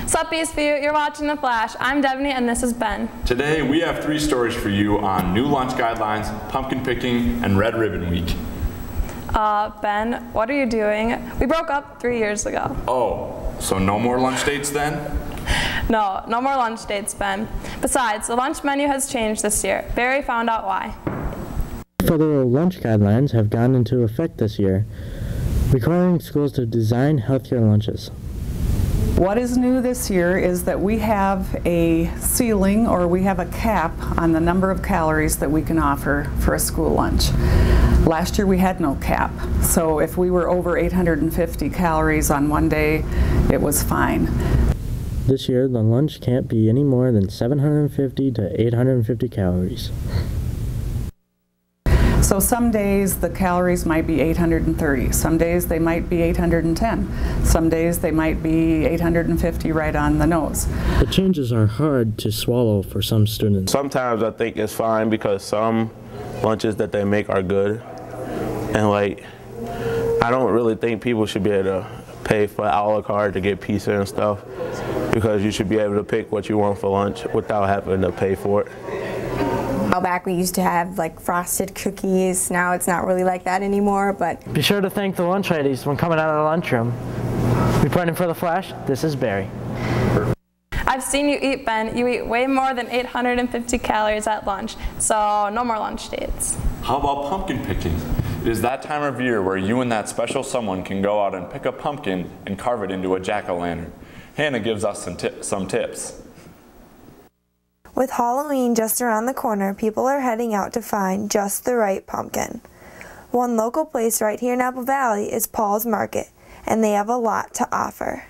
Sup Eastview, you're watching The Flash. I'm Devony and this is Ben. Today we have 3 stories for you on new lunch guidelines, pumpkin picking, and Red Ribbon Week. Ben, what are you doing? We broke up 3 years ago. Oh, so no more lunch dates then? No more lunch dates, Ben. Besides, the lunch menu has changed this year. Barry found out why. Federal lunch guidelines have gone into effect this year, requiring schools to design healthier lunches. What is new this year is that we have a ceiling, or we have a cap on the number of calories that we can offer for a school lunch. Last year we had no cap, so if we were over 850 calories on one day, it was fine. This year, the lunch can't be any more than 750 to 850 calories. So some days the calories might be 830, some days they might be 810, some days they might be 850 right on the nose. The changes are hard to swallow for some students. Sometimes I think it's fine because some lunches that they make are good, and I don't really think people should be able to pay for a la carte to get pizza and stuff, because you should be able to pick what you want for lunch without having to pay for it. Back we used to have frosted cookies. Now it's not really like that anymore, but be sure to thank the lunch ladies when coming out of the lunchroom. Reporting for The Flash, this is Barry. I've seen you eat, Ben. You eat way more than 850 calories at lunch, so no more lunch dates. How about pumpkin picking? It is that time of year where you and that special someone can go out and pick a pumpkin and carve it into a jack-o'-lantern. Hannah gives us some tips. With Halloween just around the corner, people are heading out to find just the right pumpkin. One local place right here in Apple Valley is Paul's Market, and they have a lot to offer.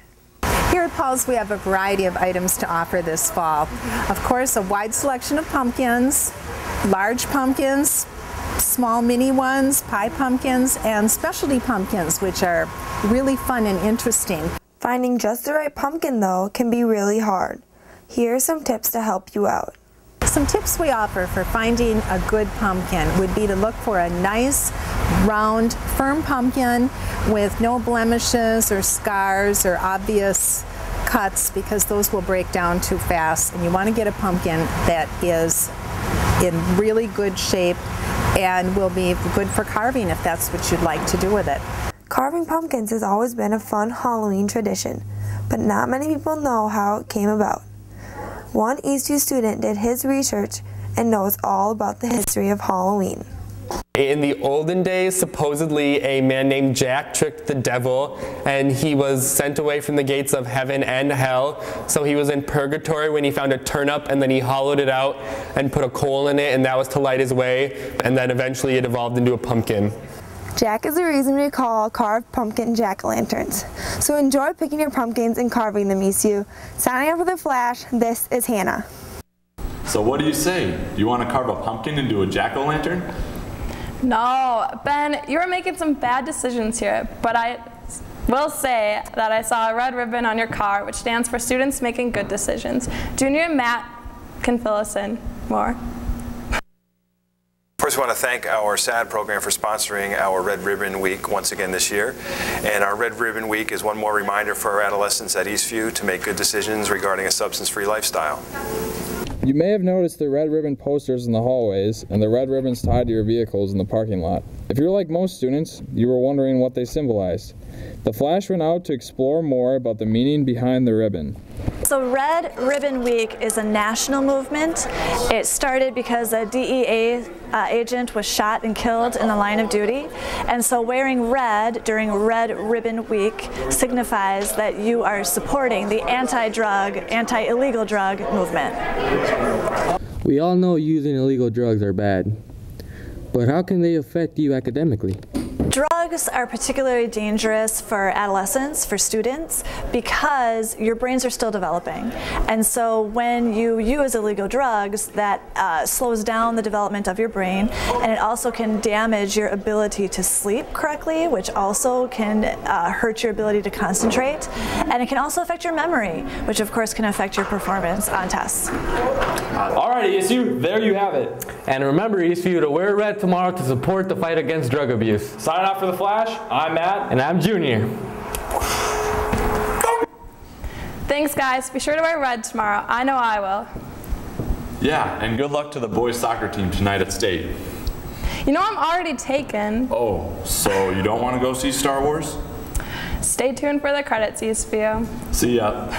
Here at Paul's we have a variety of items to offer this fall. Of course, a wide selection of pumpkins, large pumpkins, small mini ones, pie pumpkins, and specialty pumpkins, which are really fun and interesting. Finding just the right pumpkin, though, can be really hard. Here are some tips to help you out. Some tips we offer for finding a good pumpkin would be to look for a nice, round, firm pumpkin with no blemishes or scars or obvious cuts, because those will break down too fast. And you want to get a pumpkin that is in really good shape and will be good for carving if that's what you'd like to do with it. Carving pumpkins has always been a fun Halloween tradition, but not many people know how it came about. One Eastview student did his research and knows all about the history of Halloween. In the olden days, supposedly a man named Jack tricked the devil, and he was sent away from the gates of heaven and hell. So he was in purgatory when he found a turnip, and then he hollowed it out and put a coal in it, and that was to light his way, and then eventually it evolved into a pumpkin. Jack is the reason we call carved pumpkin jack-o'-lanterns. So enjoy picking your pumpkins and carving them, Eastview. Signing up for The Flash, this is Hannah. So what do you say? Do you want to carve a pumpkin into a jack-o'-lantern? No, Ben, you are making some bad decisions here, but I will say that I saw a red ribbon on your car, which stands for Students Making Good Decisions. Junior Matt can fill us in more. First, we want to thank our SAD program for sponsoring our Red Ribbon Week once again this year. And our Red Ribbon Week is one more reminder for our adolescents at Eastview to make good decisions regarding a substance-free lifestyle. You may have noticed the red ribbon posters in the hallways and the red ribbons tied to your vehicles in the parking lot. If you're like most students, you were wondering what they symbolized. The Flash went out to explore more about the meaning behind the ribbon. So Red Ribbon Week is a national movement. It started because a DEA agent was shot and killed in the line of duty. And so wearing red during Red Ribbon Week signifies that you are supporting the anti-drug, anti-illegal drug movement. We all know using illegal drugs are bad, but how can they affect you academically? Drugs are particularly dangerous for adolescents, for students, because your brains are still developing. And so when you use illegal drugs, that slows down the development of your brain, and it also can damage your ability to sleep correctly, which also can hurt your ability to concentrate. And it can also affect your memory, which of course can affect your performance on tests. Alright, Eastview, there you have it. And remember, Eastview, to wear red tomorrow to support the fight against drug abuse. Signing off for The Flash, I'm Matt. And I'm Junior. Thanks, guys. Be sure to wear red tomorrow. I know I will. Yeah, and good luck to the boys soccer team tonight at state. You know I'm already taken. Oh, so you don't want to go see Star Wars? Stay tuned for the credits, Eastview. See ya.